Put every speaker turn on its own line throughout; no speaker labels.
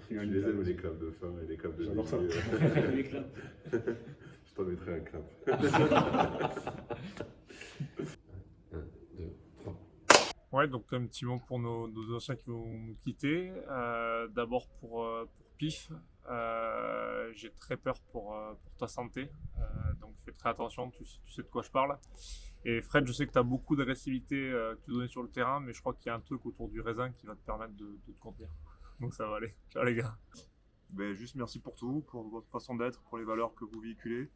finir
Je
une
les
clap.
aime les claps de fin et les claps de
J'adore ça.
début.
Les claps.
Je t'en mettrai un clap.
1, 2, 3.
Ouais, donc un petit mot pour nos anciens qui vont nous quitter. D'abord pour Pif, j'ai très peur pour ta santé, donc fais très attention, tu sais de quoi je parle. Et Fred, je sais que tu as beaucoup d'agressivité que tu donnais sur le terrain, mais je crois qu'il y a un truc autour du raisin qui va te permettre de te contenir. Donc ça va aller. Ciao les gars.
Ben, juste merci pour tout, pour votre façon d'être, pour les valeurs que vous véhiculez,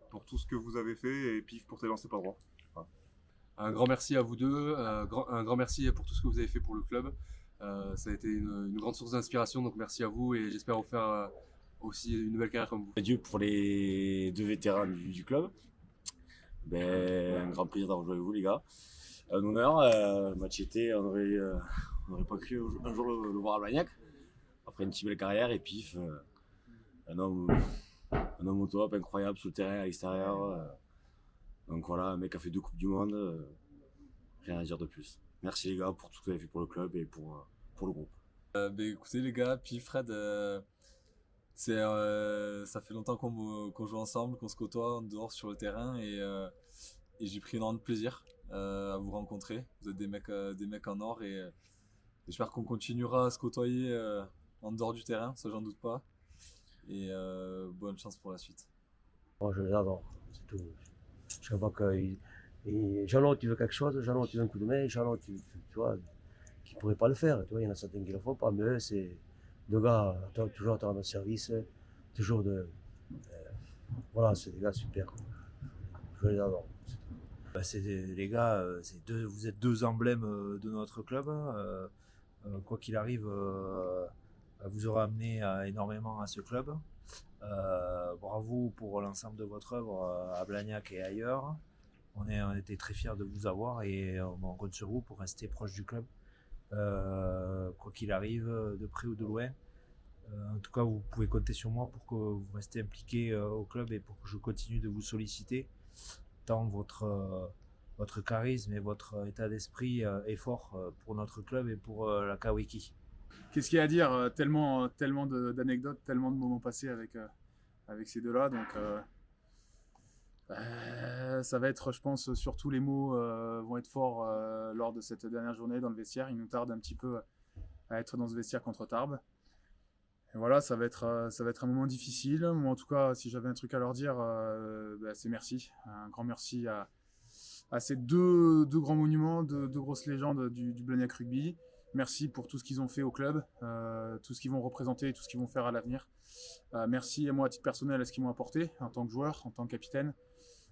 pour tout ce que vous avez fait et Pif pour tes lancers pas droits. Voilà.
Un grand merci à vous deux, un grand merci pour tout ce que vous avez fait pour le club. Ça a été une grande source d'inspiration, donc merci à vous et j'espère vous faire aussi une nouvelle carrière comme vous.
Adieu pour les deux vétérans du club. Un grand plaisir d'avoir joué avec vous les gars. Un honneur, le match était, on n'aurait pas cru un jour le voir à Blagnac. Après une si belle carrière et Pif, un homme au top, incroyable sur le terrain, à l'extérieur. Donc voilà, un mec qui a fait 2 Coupes du Monde, rien à dire de plus. Merci les gars pour tout ce que vous avez fait pour le club et pour le groupe.
Écoutez les gars, puis Fred, ça fait longtemps qu'on joue ensemble, qu'on se côtoie en dehors sur le terrain et j'ai pris énormément de plaisir à vous rencontrer. Vous êtes des mecs en or et j'espère qu'on continuera à se côtoyer en dehors du terrain, ça j'en doute pas. Et bonne chance pour la suite.
Moi je les adore, c'est tout. Chaque fois que Jeannot tu veux quelque chose, Jeannot tu veux un coup de main, Jeannot tu vois, qui ne pourrait pas le faire. Tu vois, il y en a certains qui ne le font pas, mais eux c'est deux gars toujours à te rendre service, toujours voilà, c'est des gars super. Je les adore.
Les gars, vous êtes 2 emblèmes de notre club. Quoi qu'il arrive, vous aurez amené énormément à ce club. Bravo pour l'ensemble de votre œuvre à Blagnac et ailleurs. On était très fiers de vous avoir et on compte sur vous pour rester proche du club. Quoi qu'il arrive, de près ou de loin. En tout cas, vous pouvez compter sur moi pour que vous restiez impliqué au club et pour que je continue de vous solliciter. Tant votre charisme et votre état d'esprit est fort pour notre club et pour la Kawiki.
Qu'est-ce qu'il y a à dire, tellement d'anecdotes, tellement de moments passés avec ces deux-là. Donc, ça va être, je pense, surtout les mots vont être forts lors de cette dernière journée dans le vestiaire. Il nous tarde un petit peu à être dans ce vestiaire contre Tarbes. Et voilà, ça va être un moment difficile. Moi, en tout cas, si j'avais un truc à leur dire, c'est merci. Un grand merci à ces deux grands monuments, deux grosses légendes du Blagnac Rugby. Merci pour tout ce qu'ils ont fait au club, tout ce qu'ils vont représenter et tout ce qu'ils vont faire à l'avenir. Merci à moi à titre personnel à ce qu'ils m'ont apporté en tant que joueur, en tant que capitaine.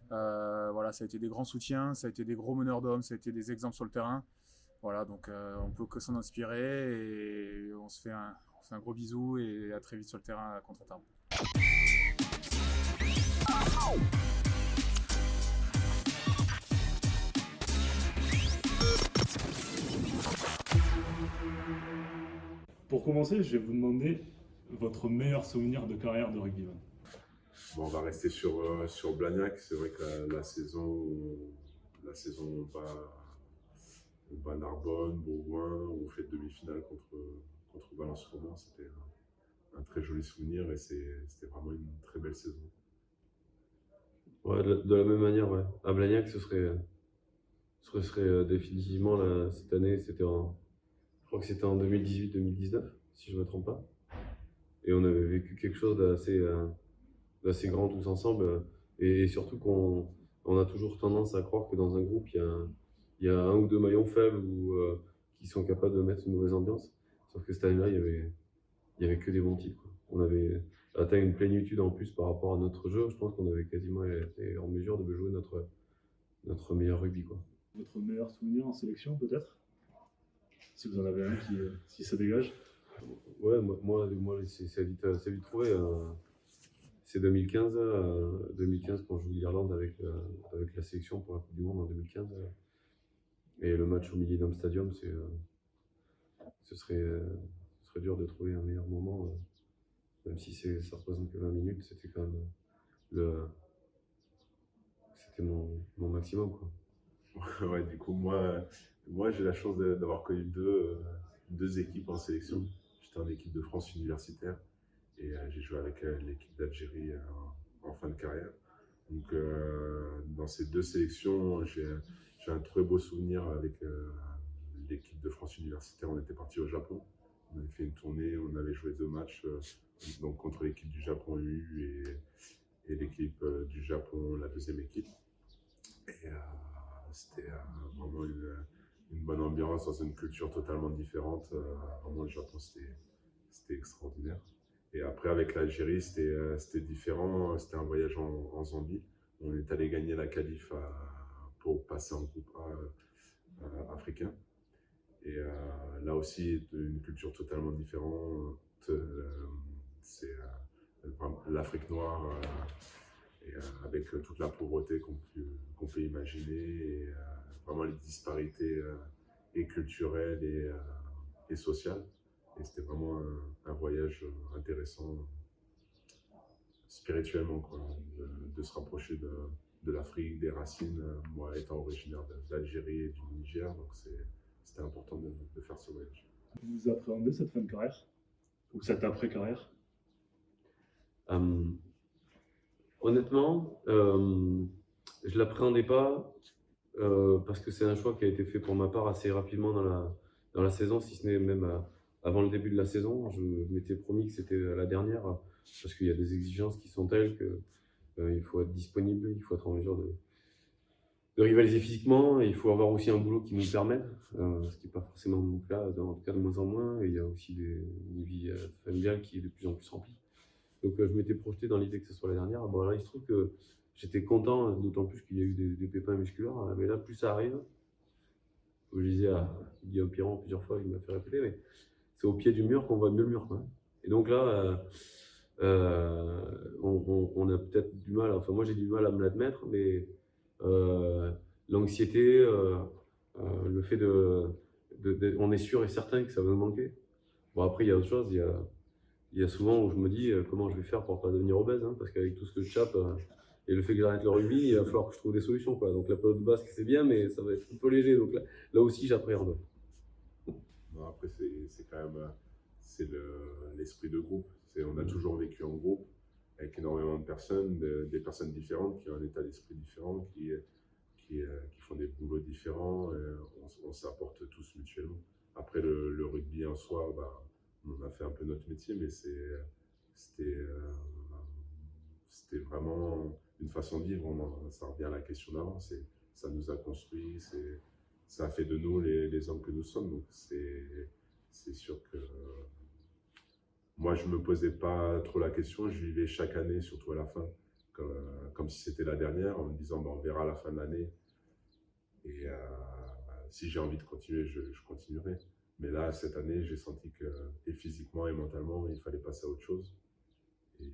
Voilà, ça a été des grands soutiens, ça a été des gros meneurs d'hommes, ça a été des exemples sur le terrain. Voilà, donc on peut que s'en inspirer et on se fait un gros bisou et à très vite sur le terrain contre Tarbes.
Pour commencer, je vais vous demander votre meilleur souvenir de carrière de rugbyman.
Bon, on va rester sur Blagnac. C'est vrai que la saison on bat Narbonne, Bourgoin, on fait demi-finale contre Valence-Roman. C'était un très joli souvenir et c'était vraiment une très belle saison.
Ouais, de la même manière, ouais. À Blagnac, ce serait définitivement cette année, je crois que c'était en 2018-2019, si je ne me trompe pas. Et on avait vécu quelque chose d'assez grand tous ensemble. Et surtout qu'on a toujours tendance à croire que dans un groupe, il y a un ou deux maillons faibles qui sont capables de mettre une mauvaise ambiance. Sauf que cette année-là, il y avait que des bons types, quoi. On avait atteint une plénitude en plus par rapport à notre jeu. Je pense qu'on avait quasiment été en mesure de jouer notre meilleur rugby, quoi.
Votre meilleur souvenir en sélection, peut-être? Si vous en avez un qui se dégage.
Ouais, moi c'est vite trouvé. C'est 2015 quand je joue l'Irlande avec la sélection pour la Coupe du Monde en 2015. Et le match au Millennium Stadium, ce serait dur de trouver un meilleur moment. Même si ça représente que 20 minutes, c'était quand même c'était mon maximum, quoi.
Ouais, du coup, moi j'ai la chance d'avoir connu deux équipes en sélection. j'étais en équipe de France universitaire et j'ai joué avec l'équipe d'Algérie en fin de carrière. Donc dans ces 2 sélections, j'ai un très beau souvenir avec l'équipe de France universitaire. On était parti au Japon, on avait fait une tournée, on avait joué 2 matchs donc contre l'équipe du Japon U et l'équipe du Japon, la 2e équipe. Et c'était vraiment une bonne ambiance dans une culture totalement différente. Vraiment, le Japon, c'était extraordinaire. Et après, avec l'Algérie, c'était différent. C'était un voyage en Zambie. On est allé gagner la qualif pour passer en groupe A africain. Et là aussi, une culture totalement différente. C'est l'Afrique noire, et avec toute la pauvreté qu'on peut imaginer, et vraiment les disparités et culturelles et sociales. Et c'était vraiment un voyage intéressant spirituellement, quoi, de se rapprocher de l'Afrique, des racines. Moi, étant originaire d'Algérie et du Niger, donc c'était important de faire ce voyage.
Vous appréhendez cette fin de carrière ou cette après-carrière?
Honnêtement, je l'appréhendais pas parce que c'est un choix qui a été fait pour ma part assez rapidement dans la saison, si ce n'est même avant le début de la saison. Je m'étais promis que c'était la dernière parce qu'il y a des exigences qui sont telles que il faut être disponible, il faut être en mesure de rivaliser physiquement, et il faut avoir aussi un boulot qui nous le permette, ce qui n'est pas forcément mon cas, en tout cas de moins en moins, et il y a aussi une vie familiale qui est de plus en plus remplie. Donc je m'étais projeté dans l'idée que ce soit la dernière. Bon, là, il se trouve que j'étais content, d'autant plus qu'il y a eu des pépins musculaires, mais là, plus ça arrive, comme je disais à Guillaume Piron plusieurs fois, il m'a fait répéter, mais c'est au pied du mur qu'on voit mieux le mur, quoi. Et donc là, on a peut-être du mal, enfin moi j'ai du mal à me l'admettre, mais l'anxiété, le fait on est sûr et certain que ça va nous manquer. Bon, après il y a autre chose, il y a souvent où je me dis comment je vais faire pour ne pas devenir obèse, hein, parce qu'avec tout ce que je chope et le fait que j'arrête le rugby, il va falloir que je trouve des solutions, quoi. Donc la pelote de basque c'est bien, mais ça va être un peu léger, donc là aussi j'appréhende.
Non, après c'est quand même l'esprit de groupe. On a toujours vécu en groupe avec énormément de personnes, des personnes différentes qui ont un état d'esprit différent, qui font des boulots différents, et on s'apporte tous mutuellement. Après le rugby en soi, bah, on a fait un peu notre métier, mais c'était vraiment une façon de vivre. Ça revient à la question d'avant, ça nous a construits, ça a fait de nous les hommes que nous sommes. Donc c'est sûr que moi je ne me posais pas trop la question, je vivais chaque année, surtout à la fin, comme si c'était la dernière, en me disant on verra à la fin de l'année. Et si j'ai envie de continuer, je continuerai. Mais là, cette année, j'ai senti que, et physiquement et mentalement, il fallait passer à autre chose. Et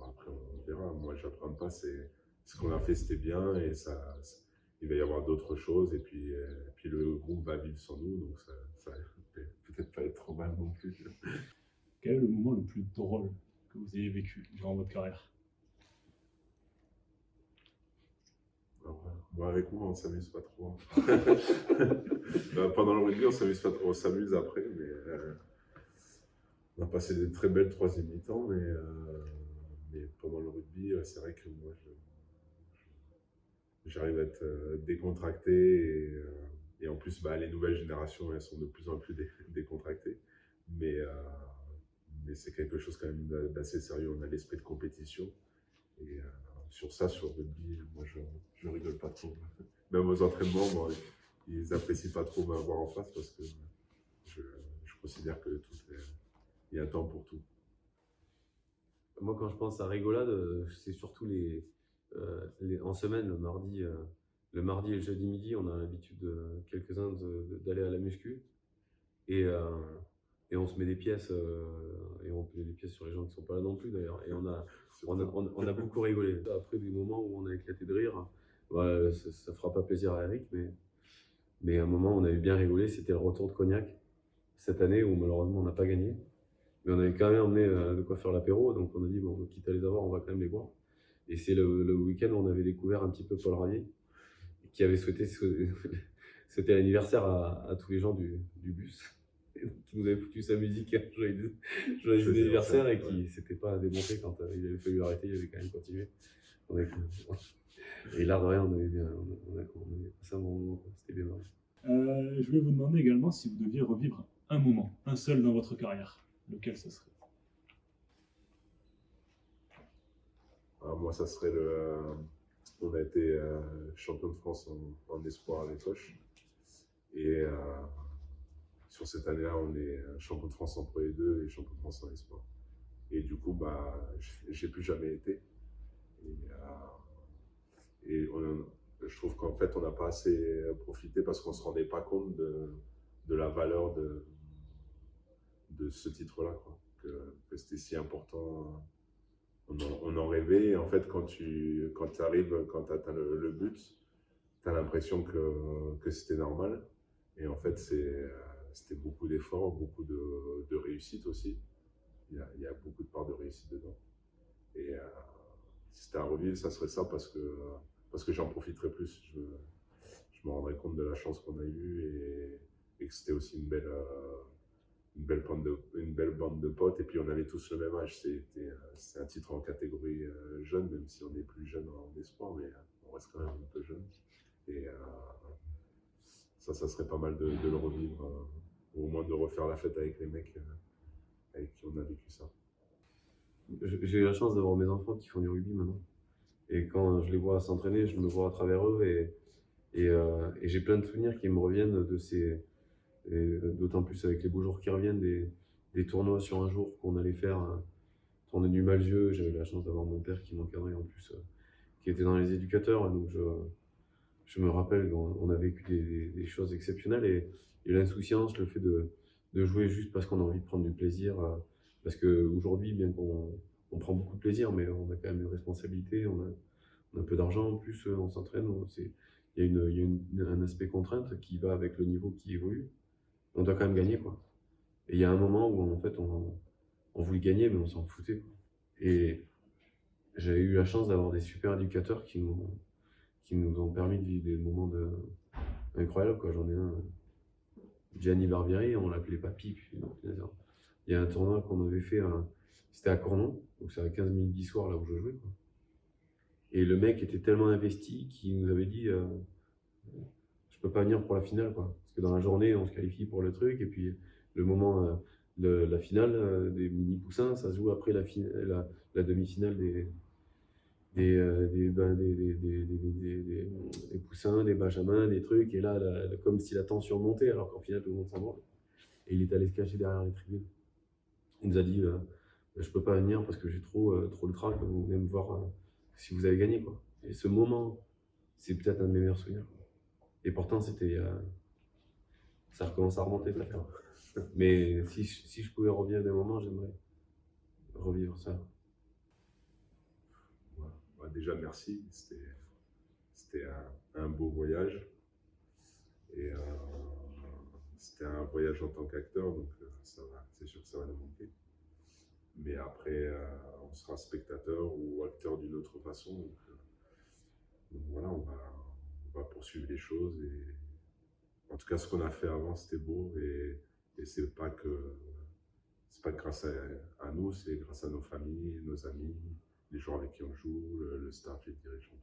après, on verra. Moi, je n'apprends pas. Ce qu'on a fait, c'était bien. Et il va y avoir d'autres choses. Et puis le groupe va vivre sans nous. Donc, ça va peut-être pas être trop mal non plus.
Quel est le moment le plus drôle que vous ayez vécu durant votre carrière?
Bon, avec moi, on ne s'amuse pas trop. Pendant le rugby, on ne s'amuse pas trop. On s'amuse après, mais on a passé des très belles troisième mi-temps. Mais pendant le rugby, c'est vrai que moi, j'arrive à être décontracté. Et en plus, les nouvelles générations, elles sont de plus en plus décontractées. Mais c'est quelque chose quand même d'assez sérieux. On a l'esprit de compétition. Et sur le rugby, moi je rigole pas trop. Même aux entraînements, moi, ils apprécient pas trop m'avoir en face parce que je considère que il y a un temps pour tout.
Moi, quand je pense à rigolade, c'est surtout en semaine, le mardi et le jeudi midi, on a l'habitude, quelques-uns, d'aller à la muscu. Et on se met des pièces, et on met des pièces sur les gens qui ne sont pas là non plus d'ailleurs. Et on a beaucoup rigolé. Après des moments où on a éclaté de rire, ça fera pas plaisir à Eric, mais à un moment on avait bien rigolé, c'était le retour de Cognac cette année où malheureusement on n'a pas gagné. Mais on avait quand même emmené de quoi faire l'apéro, donc on a dit bon, quitte à les avoir, on va quand même les boire. Et c'est le week-end où on avait découvert un petit peu Paul Ravier, qui avait souhaité l'anniversaire à tous les gens du bus. Et donc, nous avait foutu sa musique joyeux anniversaire et qui s'était pas démonté quand il avait fallu l'arrêter, il avait quand même continué. Et là, de rien, on avait passé un bon moment, c'était bien marrant.
Je voulais vous demander également si vous deviez revivre un moment, un seul dans votre carrière, lequel ce serait?
Moi, ça serait on a été champion de France en espoir à l'Écoche. Et sur cette année-là, on est champion de France en Pro E2 et champion de France en espoir. Et du coup, j'ai plus jamais été. Et je trouve qu'en fait, on n'a pas assez profité parce qu'on ne se rendait pas compte de la valeur de ce titre-là, que c'était si important. On en rêvait, et en fait, quand tu arrives, quand tu atteins le but, tu as l'impression que c'était normal. Et en fait, c'était beaucoup d'efforts, beaucoup de réussite aussi. Il y a beaucoup de parts de réussite dedans. Et si c'était à revivre, ça serait ça parce que j'en profiterais plus. Je me rendrais compte de la chance qu'on a eue et que c'était aussi une belle bande de potes. Et puis on avait tous le même âge. C'est un titre en catégorie jeune, même si on est plus jeune en espoir, mais on reste quand même un peu jeune. Et ça serait pas mal de le revivre, ou au moins de refaire la fête avec les mecs avec qui on a vécu ça.
J'ai eu la chance d'avoir mes enfants qui font du rugby maintenant. Et quand je les vois s'entraîner, je me vois à travers eux et j'ai plein de souvenirs qui me reviennent de ces. D'autant plus avec les beaux jours qui reviennent, des tournois sur un jour qu'on allait faire, tournée du Malzieu. J'avais la chance d'avoir mon père qui m'encadrait en plus, qui était dans les éducateurs. Donc je me rappelle qu'on a vécu des choses exceptionnelles et l'insouciance, le fait de jouer juste parce qu'on a envie de prendre du plaisir. Parce qu'aujourd'hui, bien qu'on prend beaucoup de plaisir, mais on a quand même une responsabilité, on a un peu d'argent en plus, on s'entraîne. Il y a un aspect contrainte qui va avec le niveau qui évolue. On doit quand même gagner, quoi. Et il y a un moment où en fait on voulait gagner, mais on s'en foutait, quoi. Et j'ai eu la chance d'avoir des super éducateurs qui nous ont permis de vivre des moments incroyables, quoi. J'en ai un, Gianni Barbieri, on l'appelait Papy. Puis, il y a un tournoi qu'on avait fait, c'était à Cournon, donc c'est à 15 minutes d'histoire là où je jouais, quoi. Et le mec était tellement investi qu'il nous avait dit je peux pas venir pour la finale, quoi. Parce que dans la journée, on se qualifie pour le truc, et puis le moment, la finale des mini-poussins, ça se joue après la demi-finale des poussins, des benjamins, des trucs, et là, comme si la tension montait, alors qu'en finale, tout le monde s'en branle. Et il est allé se cacher derrière les tribunes. Il nous a dit je peux pas venir parce que j'ai trop le trac, vous venez me voir si vous avez gagné, quoi. Et ce moment, c'est peut-être un de mes meilleurs souvenirs. Et pourtant, ça recommence à remonter, ça fait. Mais si je pouvais revivre des moments, j'aimerais revivre ça.
Déjà, merci. C'était un beau voyage. Et c'était un voyage en tant qu'acteur, donc c'est sûr que ça va nous manquer. Mais après, on sera spectateur ou acteur d'une autre façon. Donc voilà, on va poursuivre les choses. Et en tout cas, ce qu'on a fait avant, c'était beau. Et c'est pas que grâce à nous, c'est grâce à nos familles, nos amis, les joueurs avec qui on joue, le staff, les dirigeants,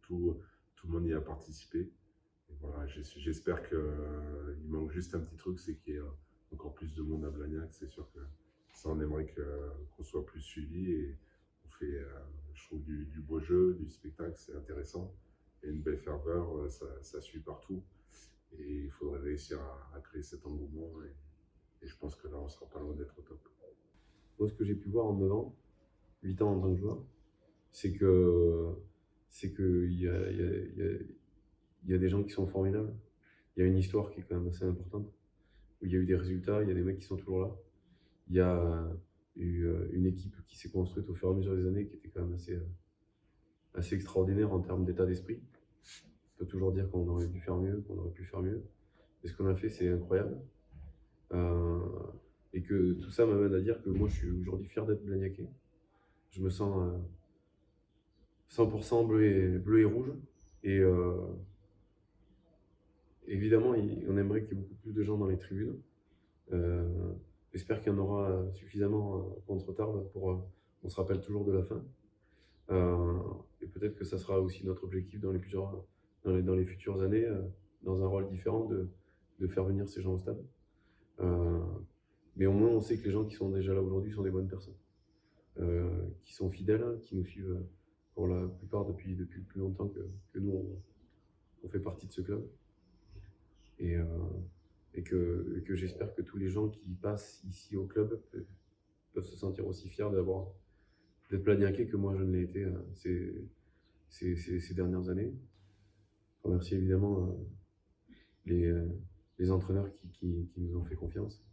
tout le monde y a participé. Et voilà, j'espère qu'il manque juste un petit truc, c'est qu'il y ait encore plus de monde à Blagnac. C'est sûr que ça, on aimerait qu'on soit plus suivi. Et on fait, je trouve, du beau jeu, du spectacle, c'est intéressant. Et une belle ferveur, ça suit partout. Et il faudrait réussir à créer cet engouement. Et je pense que là, on sera pas loin d'être au top.
Moi, ce que j'ai pu voir en 9 ans, 8 ans en tant que joueur, c'est qu'il y a des gens qui sont formidables. Il y a une histoire qui est quand même assez importante, où il y a eu des résultats, il y a des mecs qui sont toujours là. Il y a eu une équipe qui s'est construite au fur et à mesure des années, qui était quand même assez extraordinaire en termes d'état d'esprit. On peut toujours dire qu'on aurait dû faire mieux, qu'on aurait pu faire mieux. Et ce qu'on a fait, c'est incroyable. Et que tout ça m'amène à dire que moi, je suis aujourd'hui fier d'être blagnacais. Je me sens 100% bleu et rouge. Et évidemment, on aimerait qu'il y ait beaucoup plus de gens dans les tribunes. J'espère qu'il y en aura suffisamment contre Tarbes pour qu'on se rappelle toujours de la fin. Et peut-être que ça sera aussi notre objectif dans les futures années, dans un rôle différent, de faire venir ces gens au stade. Mais au moins, on sait que les gens qui sont déjà là aujourd'hui sont des bonnes personnes, qui sont fidèles, qui nous suivent pour la plupart depuis plus longtemps que nous, on fait partie de ce club. Et que j'espère que tous les gens qui passent ici au club peuvent se sentir aussi fiers d'être blagnaqués que moi je ne l'ai été ces dernières années. Je remercie évidemment les entraîneurs qui nous ont fait confiance.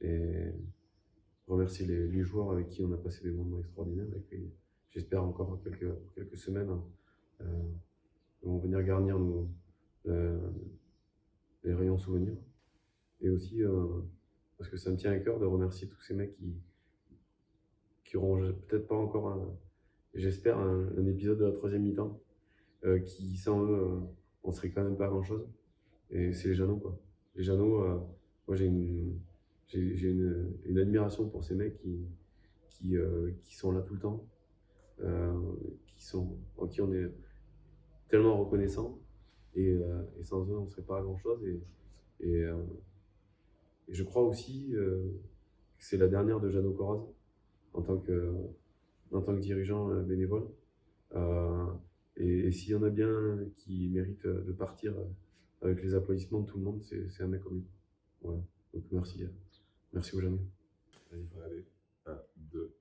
Et je remercie les joueurs avec qui on a passé des moments extraordinaires et qui, j'espère, encore quelques semaines vont venir garnir les rayons souvenirs. Et aussi, parce que ça me tient à cœur de remercier tous ces mecs qui auront peut-être pas encore, j'espère, un épisode de la 3e mi-temps, qui sans eux, on serait quand même pas grand-chose. Et c'est les Jeannots, quoi. Les Jeannots, moi j'ai une admiration pour ces mecs qui sont là tout le temps, en qui on est tellement reconnaissant. Et sans eux, on ne serait pas à grand-chose. Et je crois aussi que c'est la dernière de Jeannot Coraz en tant que dirigeant bénévole. Et s'il y en a bien qui méritent de partir avec les applaudissements de tout le monde, c'est un mec comme lui. Voilà. Donc merci aux Jeannots.
Allez, 1, 2.